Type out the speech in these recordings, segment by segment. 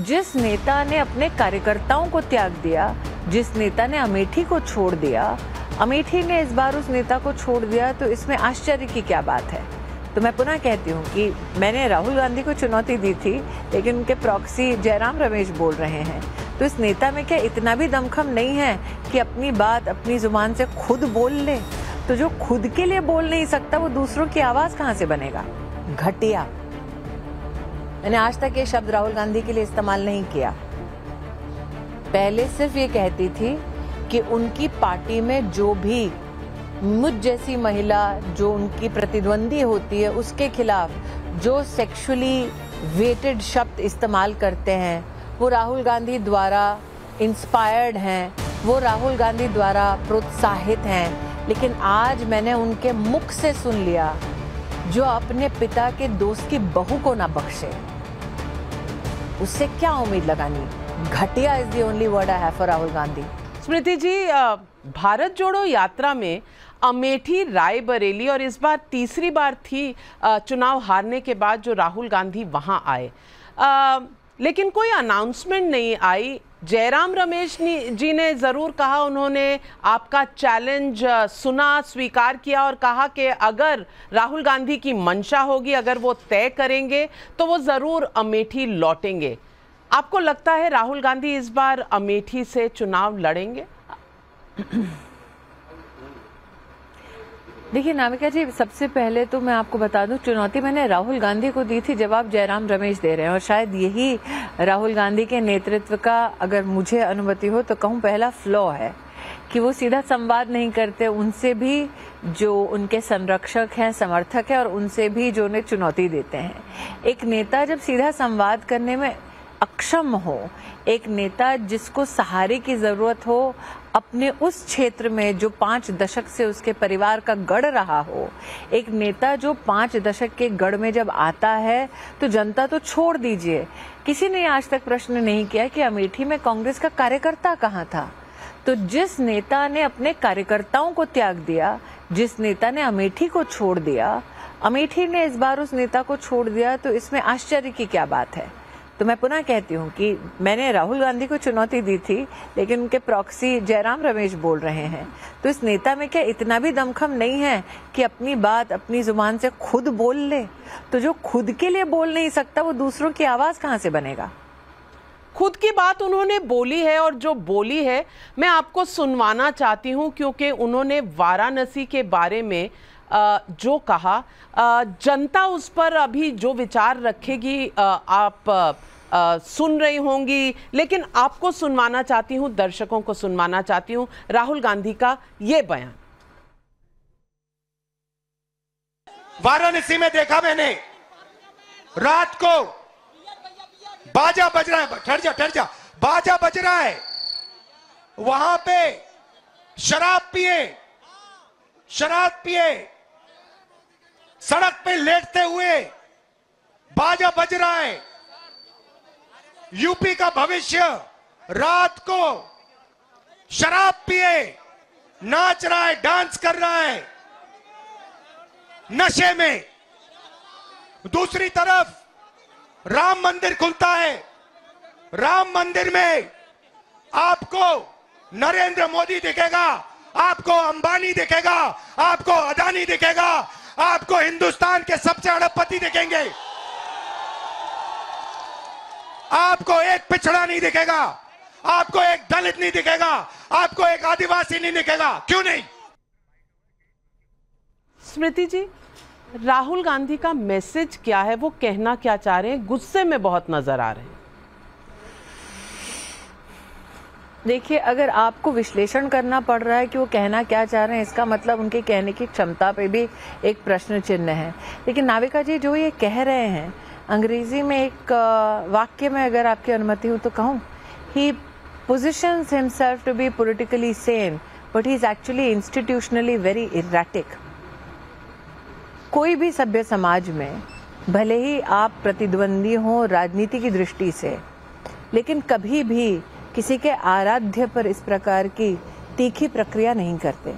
जिस नेता ने अपने कार्यकर्ताओं को त्याग दिया, जिस नेता ने अमेठी को छोड़ दिया, अमेठी ने इस बार उस नेता को छोड़ दिया, तो इसमें आश्चर्य की क्या बात है। तो मैं पुनः कहती हूँ कि मैंने राहुल गांधी को चुनौती दी थी, लेकिन उनके प्रॉक्सी जयराम रमेश बोल रहे हैं। तो इस नेता में क्या इतना भी दमखम नहीं है कि अपनी बात अपनी जुबान से खुद बोल ले? तो जो खुद के लिए बोल नहीं सकता, वो दूसरों की आवाज कहाँ से बनेगा? घटिया। मैंने आज तक ये शब्द राहुल गांधी के लिए इस्तेमाल नहीं किया। पहले सिर्फ ये कहती थी कि उनकी पार्टी में जो भी मुझ जैसी महिला जो उनकी प्रतिद्वंदी होती है, उसके खिलाफ जो सेक्सुअली वेटेड शब्द इस्तेमाल करते हैं, वो राहुल गांधी द्वारा इंस्पायर्ड हैं, वो राहुल गांधी द्वारा प्रोत्साहित हैं। लेकिन आज मैंने उनके मुख से सुन लिया, जो अपने पिता के दोस्त की बहू को ना बख्शे, उससे क्या उम्मीद लगानी? घटिया is the only word I have for Rahul Gandhi. Smriti ji, Bharat Jodo Yatra में अमेठी, रायबरेली और इस बार तीसरी बार थी चुनाव हारने के बाद जो राहुल गांधी वहां आए, लेकिन कोई अनाउंसमेंट नहीं आई। जयराम रमेश जी ने ज़रूर कहा, उन्होंने आपका चैलेंज सुना, स्वीकार किया और कहा कि अगर राहुल गांधी की मंशा होगी, अगर वो तय करेंगे तो वो ज़रूर अमेठी लौटेंगे। आपको लगता है राहुल गांधी इस बार अमेठी से चुनाव लड़ेंगे? देखिए नाविका जी, सबसे पहले तो मैं आपको बता दूं, चुनौती मैंने राहुल गांधी को दी थी, जवाब जयराम रमेश दे रहे हैं। और शायद यही राहुल गांधी के नेतृत्व का, अगर मुझे अनुमति हो तो कहूं, पहला फ्लॉ है कि वो सीधा संवाद नहीं करते उनसे भी जो उनके संरक्षक हैं, समर्थक हैं, और उनसे भी जो उन्हें चुनौती देते हैं। एक नेता जब सीधा संवाद करने में अक्षम हो, एक नेता जिसको सहारे की जरूरत हो अपने उस क्षेत्र में जो 5 दशक से उसके परिवार का गढ़ रहा हो, एक नेता जो 5 दशक के गढ़ में जब आता है तो जनता तो छोड़ दीजिए, किसी ने आज तक प्रश्न नहीं किया कि अमेठी में कांग्रेस का कार्यकर्ता कहाँ था। तो जिस नेता ने अपने कार्यकर्ताओं को त्याग दिया, जिस नेता ने अमेठी को छोड़ दिया, अमेठी ने इस बार उस नेता को छोड़ दिया, तो इसमें आश्चर्य की क्या बात है। तो मैं पुनः कहती हूँ कि मैंने राहुल गांधी को चुनौती दी थी, लेकिन उनके प्रॉक्सी जयराम रमेश बोल रहे हैं। तो इस नेता में क्या इतना भी दमखम नहीं है कि अपनी बात अपनी जुबान से खुद बोल ले? तो जो खुद के लिए बोल नहीं सकता, वो दूसरों की आवाज कहाँ से बनेगा? खुद की बात उन्होंने बोली है, और जो बोली है मैं आपको सुनवाना चाहती हूँ, क्योंकि उन्होंने वाराणसी के बारे में जो कहा, जनता उस पर अभी जो विचार रखेगी आप सुन रही होंगी, लेकिन आपको सुनवाना चाहती हूं, दर्शकों को सुनवाना चाहती हूं राहुल गांधी का ये बयान। वाराणसी में देखा मैंने, रात को बाजा बज रहा है, ठहर जा, बाजा बज रहा है, वहां पे शराब पिए सड़क पे लेटते हुए बाजा बज रहा है। यूपी का भविष्य रात को शराब पिए नाच रहा है, डांस कर रहा है नशे में। दूसरी तरफ राम मंदिर खुलता है, राम मंदिर में आपको नरेंद्र मोदी दिखेगा, आपको अंबानी दिखेगा, आपको अदानी दिखेगा, आपको हिंदुस्तान के सबसे अरबपति दिखेंगे, आपको एक पिछड़ा नहीं दिखेगा, आपको एक दलित नहीं दिखेगा, आपको एक आदिवासी नहीं दिखेगा। क्यों नहीं? स्मृति जी, राहुल गांधी का मैसेज क्या है, वो कहना क्या चाह रहे हैं? गुस्से में बहुत नजर आ रहे हैं। देखिए, अगर आपको विश्लेषण करना पड़ रहा है कि वो कहना क्या चाह रहे हैं, इसका मतलब उनके कहने की क्षमता पे भी एक प्रश्न चिन्ह है। लेकिन नाविका जी, जो ये कह रहे हैं, अंग्रेजी में एक वाक्य में अगर आपकी अनुमति हो तो कहूँ, he positions himself to be politically sane but he is actually institutionally very erratic. कोई भी सभ्य समाज में भले ही आप प्रतिद्वंदी हो राजनीति की दृष्टि से, लेकिन कभी भी किसी के आराध्य पर इस प्रकार की तीखी प्रक्रिया नहीं करते।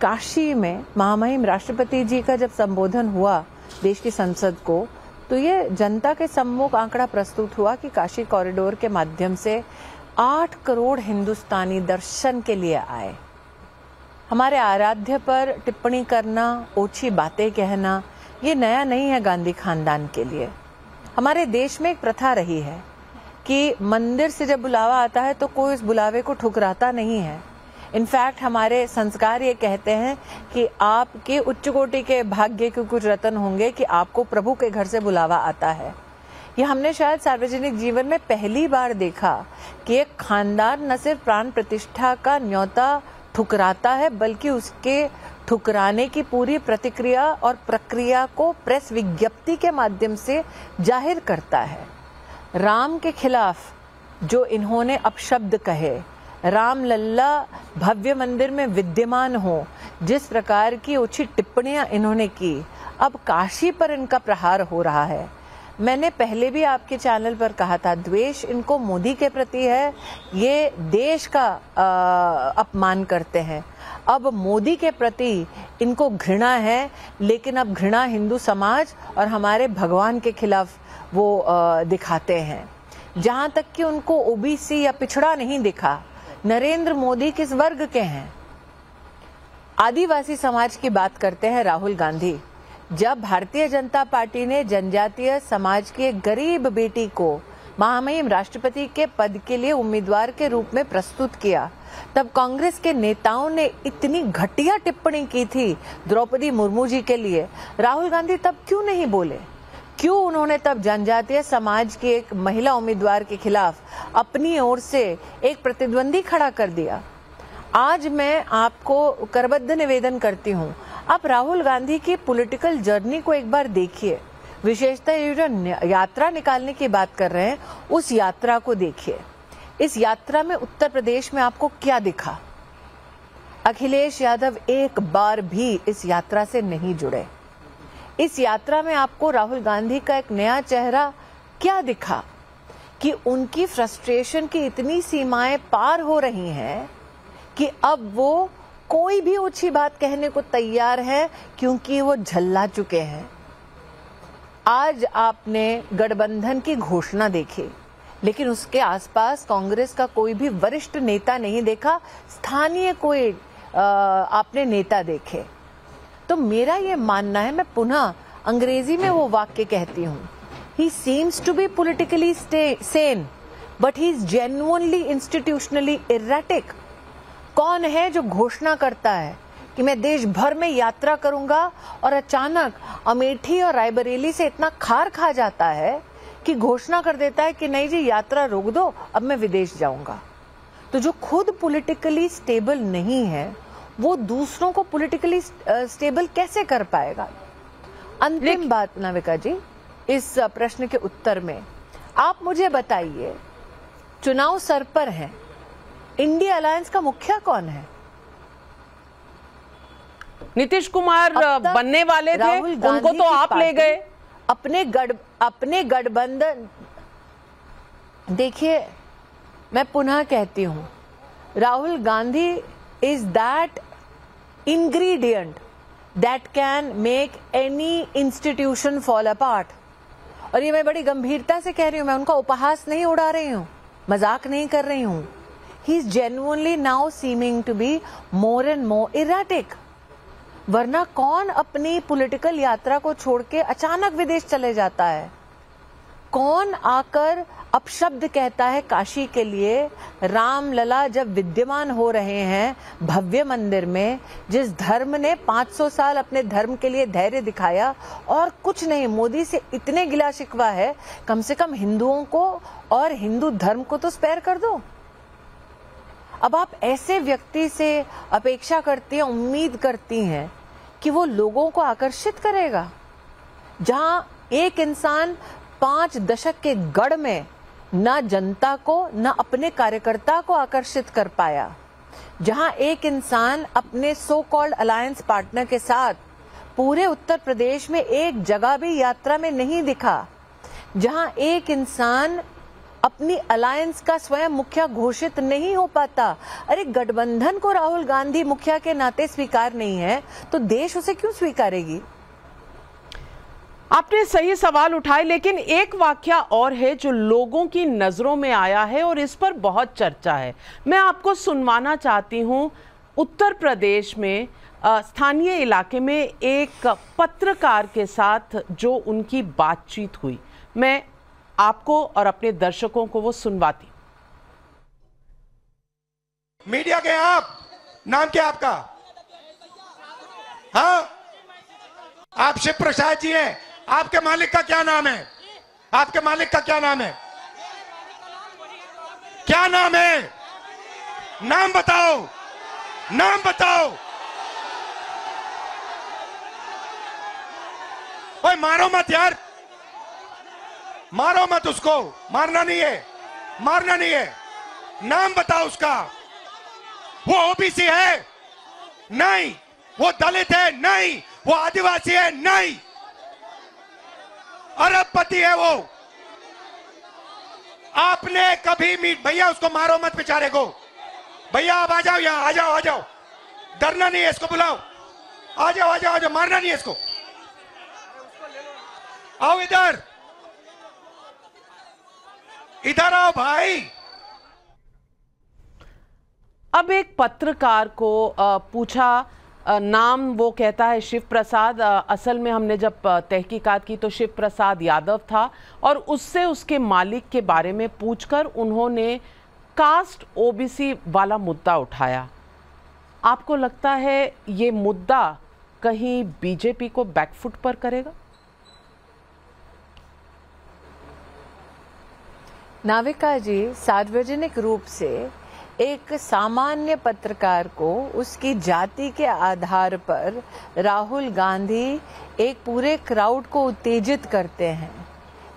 काशी में महामहिम राष्ट्रपति जी का जब संबोधन हुआ देश की संसद को, तो ये जनता के सम्मुख आंकड़ा प्रस्तुत हुआ कि काशी कॉरिडोर के माध्यम से 8 करोड़ हिंदुस्तानी दर्शन के लिए आए। हमारे आराध्य पर टिप्पणी करना, ओछी बातें कहना, ये नया नहीं है गांधी खानदान के लिए। हमारे देश में एक प्रथा रही है कि मंदिर से जब बुलावा आता है तो कोई उस बुलावे को ठुकराता नहीं है। इनफैक्ट हमारे संस्कार ये कहते हैं कि आपके उच्च कोटि के भाग्य के कुछ रतन होंगे कि आपको प्रभु के घर से बुलावा आता है। ये हमने शायद सार्वजनिक जीवन में पहली बार देखा कि एक खानदान न सिर्फ प्राण प्रतिष्ठा का न्योता ठुकराता है, बल्कि उसके ठुकराने की पूरी प्रतिक्रिया और प्रक्रिया को प्रेस विज्ञप्ति के माध्यम से जाहिर करता है। राम के खिलाफ जो इन्होंने अपशब्द कहे, राम लल्ला भव्य मंदिर में विद्यमान हो, जिस प्रकार की ओछी टिप्पणियां इन्होंने की, अब काशी पर इनका प्रहार हो रहा है। मैंने पहले भी आपके चैनल पर कहा था, द्वेष इनको मोदी के प्रति है, ये देश का अपमान करते हैं। अब मोदी के प्रति इनको घृणा है, लेकिन अब घृणा हिंदू समाज और हमारे भगवान के खिलाफ वो दिखाते हैं। जहां तक कि उनको ओबीसी या पिछड़ा नहीं दिखा। नरेंद्र मोदी किस वर्ग के हैं? आदिवासी समाज की बात करते हैं राहुल गांधी। जब भारतीय जनता पार्टी ने जनजातीय समाज की एक गरीब बेटी को महामहिम राष्ट्रपति के पद के लिए उम्मीदवार के रूप में प्रस्तुत किया, तब कांग्रेस के नेताओं ने इतनी घटिया टिप्पणी की थी द्रौपदी मुर्मू जी के लिए। राहुल गांधी तब क्यों नहीं बोले? क्यों उन्होंने तब जनजातीय समाज की एक महिला उम्मीदवार के खिलाफ अपनी ओर से एक प्रतिद्वंदी खड़ा कर दिया? आज मैं आपको करबद्ध निवेदन करती हूँ, आप राहुल गांधी की पॉलिटिकल जर्नी को एक बार देखिए। विशेषतः ये जो यात्रा निकालने की बात कर रहे हैं, उस यात्रा को देखिए। इस यात्रा में उत्तर प्रदेश में आपको क्या दिखा? अखिलेश यादव एक बार भी इस यात्रा से नहीं जुड़े। इस यात्रा में आपको राहुल गांधी का एक नया चेहरा क्या दिखा कि उनकी फ्रस्ट्रेशन की इतनी सीमाएं पार हो रही हैं कि अब वो कोई भी ऊंची बात कहने को तैयार है, क्योंकि वो झल्ला चुके हैं। आज आपने गठबंधन की घोषणा देखी, लेकिन उसके आसपास कांग्रेस का कोई भी वरिष्ठ नेता नहीं देखा, स्थानीय कोई आपने नेता देखे। तो मेरा ये मानना है, मैं पुनः अंग्रेजी में वो वाक्य कहती हूँ, he seems to be politically sane but he is genuinely institutionally erratic. कौन है जो घोषणा करता है कि मैं देश भर में यात्रा करूंगा और अचानक अमेठी और रायबरेली से इतना खार खा जाता है कि घोषणा कर देता है कि नहीं जी यात्रा रोक दो, अब मैं विदेश जाऊंगा। तो जो खुद पॉलिटिकली स्टेबल नहीं है, वो दूसरों को पॉलिटिकली स्टेबल कैसे कर पाएगा? अंतिम बात नाविका जी, इस प्रश्न के उत्तर में आप मुझे बताइए, चुनाव सर पर है, इंडिया अलायंस का मुखिया कौन है? नीतीश कुमार बनने वाले थे, उनको तो आप ले गए। अपने गठबंधन, देखिए मैं पुनः कहती हूं, Rahul Gandhi is that ingredient that can make any institution fall apart. और ये मैं बड़ी गंभीरता से कह रही हूं, मैं उनका उपहास नहीं उड़ा रही हूं, मजाक नहीं कर रही हूं। He is genuinely now seeming to be more and more erratic. वरना कौन अपनी पॉलिटिकल यात्रा को छोड़ के अचानक विदेश चले जाता है? कौन आकर अपशब्द कहता है काशी के लिए? राम लला जब विद्यमान हो रहे हैं भव्य मंदिर में, जिस धर्म ने 500 साल अपने धर्म के लिए धैर्य दिखाया और कुछ नहीं, मोदी से इतने गिला शिकवा है, कम से कम हिंदुओं को और हिंदू धर्म को तो स्पेयर कर दो। अब आप ऐसे व्यक्ति से अपेक्षा करती हैं, उम्मीद करती हैं कि वो लोगों को आकर्षित करेगा? जहां एक इंसान 5 दशक के गढ़ में न जनता को न अपने कार्यकर्ता को आकर्षित कर पाया, जहां एक इंसान अपने सो कॉल्ड अलायंस पार्टनर के साथ पूरे उत्तर प्रदेश में एक जगह भी यात्रा में नहीं दिखा, जहां एक इंसान अपनी अलायंस का स्वयं मुखिया घोषित नहीं हो पाता। अरे गठबंधन को राहुल गांधी मुखिया के नाते स्वीकार नहीं है, तो देश उसे क्यों स्वीकारेगी? आपने सही सवाल उठाए, लेकिन एक वाकया और है जो लोगों की नजरों में आया है और इस पर बहुत चर्चा है। मैं आपको सुनवाना चाहती हूं। उत्तर प्रदेश में स्थानीय इलाके में एक पत्रकार के साथ जो उनकी बातचीत हुई, मैं आपको और अपने दर्शकों को वो सुनवाती। मीडिया के आप, नाम क्या आपका? हाँ, आप शिव प्रसाद जी हैं। आपके मालिक का क्या नाम है? आपके मालिक का क्या नाम है? क्या नाम है? नाम बताओ, नाम बताओ। ओए मारो मत यार, मारो मत उसको, मारना नहीं है, मारना नहीं है। नाम बताओ उसका। वो ओबीसी है? नहीं। वो दलित है? नहीं। वो आदिवासी है? नहीं। अरबपति है वो। आपने कभी भैया उसको मारो मत बेचारे को। भैया आप आ जाओ यहां, आ जाओ, आ जाओ। डरना नहीं है, इसको बुलाओ। आ जाओ, आ जाओ, आ जाओ। मारना नहीं है इसको। आओ इधर, इधर आओ भाई। अब एक पत्रकार को पूछा, नाम वो कहता है शिव प्रसाद। असल में हमने जब तहकीकात की तो शिव प्रसाद यादव था, और उससे उसके मालिक के बारे में पूछकर उन्होंने कास्ट ओबीसी वाला मुद्दा उठाया। आपको लगता है ये मुद्दा कहीं बीजेपी को बैकफुट पर करेगा? नाविका जी, सार्वजनिक रूप से एक सामान्य पत्रकार को उसकी जाति के आधार पर राहुल गांधी एक पूरे क्राउड को उत्तेजित करते हैं।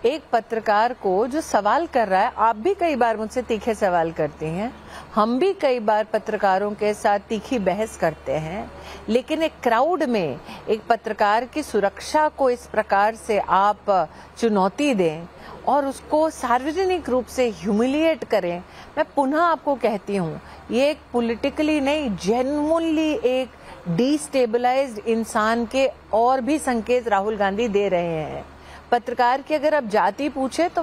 एक पत्रकार को जो सवाल कर रहा है, आप भी कई बार मुझसे तीखे सवाल करती हैं, हम भी कई बार पत्रकारों के साथ तीखी बहस करते हैं, लेकिन एक क्राउड में एक पत्रकार की सुरक्षा को इस प्रकार से आप चुनौती दें और उसको सार्वजनिक रूप से ह्यूमिलिएट करें। मैं पुनः आपको कहती हूँ, ये एक पॉलिटिकली नहीं, जेन्युइनली एक डिस्टेबलाइज्ड इंसान के और भी संकेत राहुल गांधी दे रहे हैं। पत्रकार की अगर आप जाति पूछे तो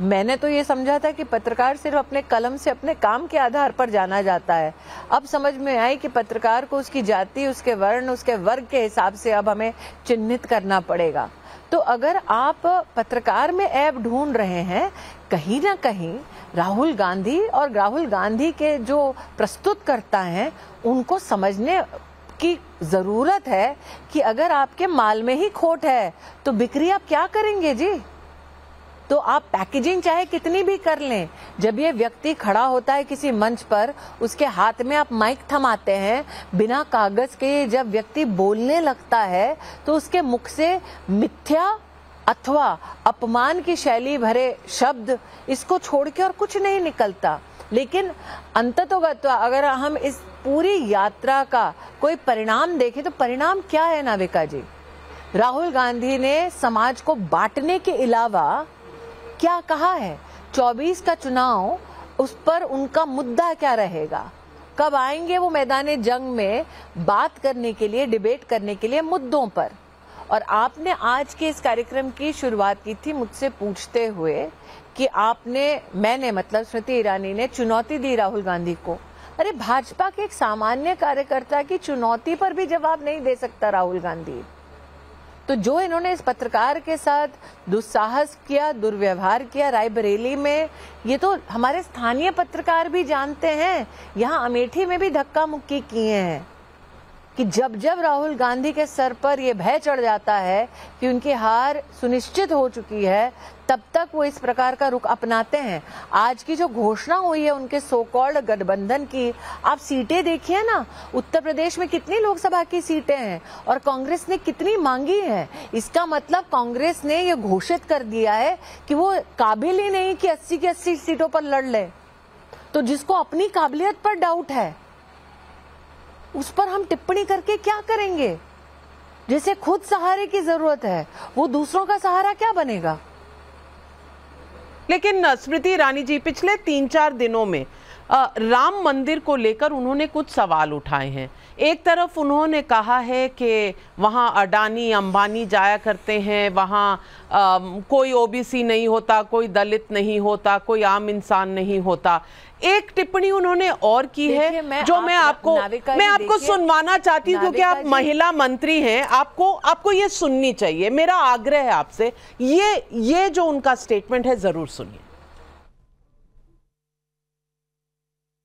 मैंने तो ये समझा था कि पत्रकार सिर्फ अपने कलम से अपने काम के आधार पर जाना जाता है। अब समझ में आई कि पत्रकार को उसकी जाति, उसके वर्ण, उसके वर्ग के हिसाब से अब हमें चिन्हित करना पड़ेगा। तो अगर आप पत्रकार में ऐब ढूंढ रहे हैं, कहीं ना कहीं राहुल गांधी और राहुल गांधी के जो प्रस्तुतकर्ता हैं उनको समझने की जरूरत है कि अगर आपके माल में ही खोट है तो बिक्री आप क्या करेंगे जी? तो आप पैकेजिंग चाहे कितनी भी कर लें, जब ये व्यक्ति खड़ा होता है किसी मंच पर, उसके हाथ में आप माइक थमाते हैं, बिना कागज के जब व्यक्ति बोलने लगता है तो उसके मुख से मिथ्या अथवा अपमान की शैली भरे शब्द, इसको छोड़ के और कुछ नहीं निकलता। लेकिन अंततोगत्वा अगर हम इस पूरी यात्रा का कोई परिणाम देखें तो परिणाम क्या है नाविका जी? राहुल गांधी ने समाज को बांटने के अलावा क्या कहा है? 24 का चुनाव, उस पर उनका मुद्दा क्या रहेगा? कब आएंगे वो मैदाने जंग में बात करने के लिए, डिबेट करने के लिए मुद्दों पर? और आपने आज के इस कार्यक्रम की शुरुआत की थी मुझसे पूछते हुए कि मैंने मतलब स्मृति ईरानी ने चुनौती दी राहुल गांधी को। अरे भाजपा के एक सामान्य कार्यकर्ता की चुनौती पर भी जवाब नहीं दे सकता राहुल गांधी। तो जो इन्होंने इस पत्रकार के साथ दुस्साहस किया, दुर्व्यवहार किया रायबरेली में, ये तो हमारे स्थानीय पत्रकार भी जानते हैं। यहाँ अमेठी में भी धक्का मुक्की किए हैं कि जब जब राहुल गांधी के सर पर यह भय चढ़ जाता है कि उनकी हार सुनिश्चित हो चुकी है, तब तक वो इस प्रकार का रुख अपनाते हैं। आज की जो घोषणा हुई है उनके सो कॉल्ड गठबंधन की, आप सीटें देखिए ना, उत्तर प्रदेश में कितनी लोकसभा की सीटें हैं और कांग्रेस ने कितनी मांगी है। इसका मतलब कांग्रेस ने ये घोषित कर दिया है कि वो काबिल ही नहीं कि 80 की 80 सीटों पर लड़ ले। तो जिसको अपनी काबिलियत पर डाउट है उस पर हम टिप्पणी करके क्या करेंगे? जिसे खुद सहारे की जरूरत है वो दूसरों का सहारा क्या बनेगा? लेकिन स्मृति ईरानी जी, पिछले 3-4 दिनों में राम मंदिर को लेकर उन्होंने कुछ सवाल उठाए हैं एक तरफ उन्होंने कहा है कि वहाँ अडानी अंबानी जाया करते हैं, वहाँ कोई ओबीसी नहीं होता, कोई दलित नहीं होता, कोई आम इंसान नहीं होता। एक टिप्पणी उन्होंने और की है जो मैं आपको सुनवाना चाहती हूँ, क्योंकि आप महिला मंत्री हैं, आपको ये सुननी चाहिए। मेरा आग्रह है आपसे, ये जो उनका स्टेटमेंट है जरूर सुनिए।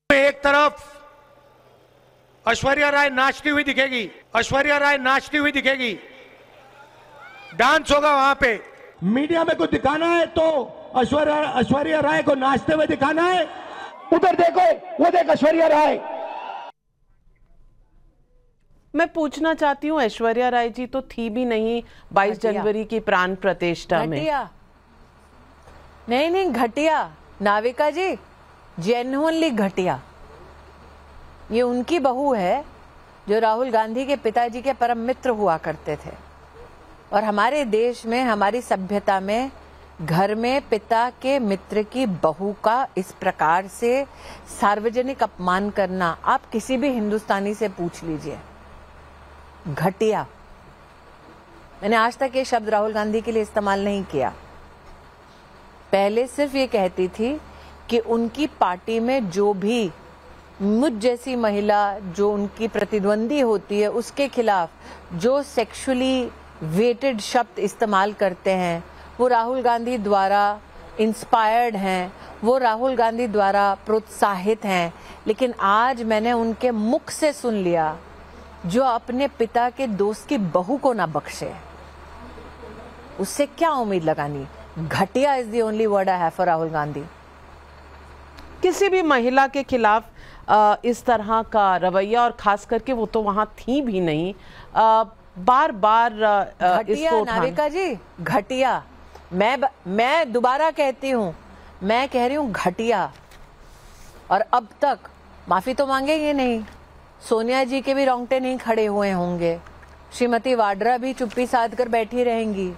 एक तरफ ऐश्वर्या राय नाचती हुई दिखेगी, ऐश्वर्या राय नाचती हुई दिखेगी, डांस होगा वहां पे। मीडिया में कुछ दिखाना है तो ऐश्वर्या राय को नाचते हुए दिखाना है। उधर देखो, वो देख ऐश्वर्या राय। मैं पूछना चाहती हूँ, ऐश्वर्या राय जी तो थी भी नहीं 22 जनवरी की प्राण प्रतिष्ठा में। नहीं घटिया नाविका जी, जेन्युइनली घटिया। ये उनकी बहू है जो राहुल गांधी के पिताजी के परम मित्र हुआ करते थे। और हमारे देश में, हमारी सभ्यता में, घर में पिता के मित्र की बहू का इस प्रकार से सार्वजनिक अपमान करना, आप किसी भी हिंदुस्तानी से पूछ लीजिए, घटिया। मैंने आज तक ये शब्द राहुल गांधी के लिए इस्तेमाल नहीं किया। पहले सिर्फ ये कहती थी कि उनकी पार्टी में जो भी मुझ जैसी महिला जो उनकी प्रतिद्वंदी होती है उसके खिलाफ जो सेक्सुअली वेटेड शब्द इस्तेमाल करते हैं वो राहुल गांधी द्वारा इंस्पायर्ड हैं, वो राहुल गांधी द्वारा प्रोत्साहित हैं। लेकिन आज मैंने उनके मुख से सुन लिया, जो अपने पिता के दोस्त की बहू को ना बख्शे, उससे क्या उम्मीद लगानी। घटिया is the only word I have for Rahul Gandhi. किसी भी महिला के खिलाफ इस तरह का रवैया, और खास करके वो तो वहां थी भी नहीं, बार बार घटिया नाविका जी, घटिया। मैं दोबारा कहती हूँ, मैं कह रही हूँ घटिया। और अब तक माफी तो मांगेंगे नहीं, सोनिया जी के भी रोंगटे नहीं खड़े हुए होंगे, श्रीमती वाड्रा भी चुप्पी साध कर बैठी रहेंगी।